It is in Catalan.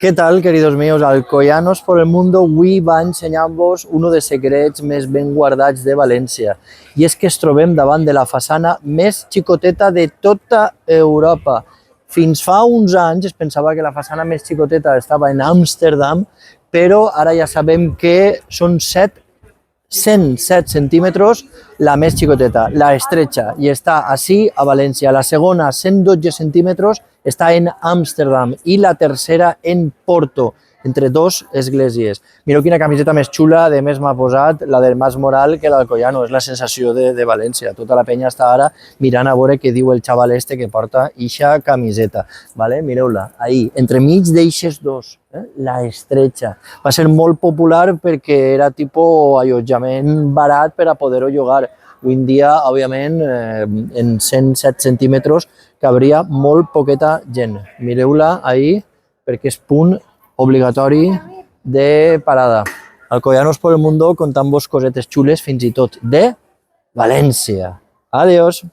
¿Qué tal, queridos míos? Alcoyanos por el mundo avui va a ensenyar-vos un dels secrets més ben guardats de València. I és que es trobem davant de la façana més xicoteta de tota Europa. Fins fa uns anys es pensava que la façana més xicoteta estava en Amsterdam, però ara ja sabem que són 107 centímetres la més xicoteta, la estretxa, i està així a València. La segona, 112 centímetres, està en Amsterdam i la tercera en Porto, entre dos esglésies. Mireu quina camiseta més xula, a més m'ha posat la del Mas Moral que l'Alcoyano, és la sensació de València. Tota la penya està ara mirant a veure què diu el xaval este que porta ixa camiseta. Vale? Mireu-la, ahí, entremig d'eixes dos, la estretxa. Va ser molt popular perquè era tipus allotjament barat per a poder-ho llogar. Avui en dia, òbviament, en 107 centímetres cabria molt poqueta gent. Mireu-la ahí, perquè és punt obligatori de parada. Alcoyanos por el mundo contant-vos cosetes xules, fins i tot de València. Adiós!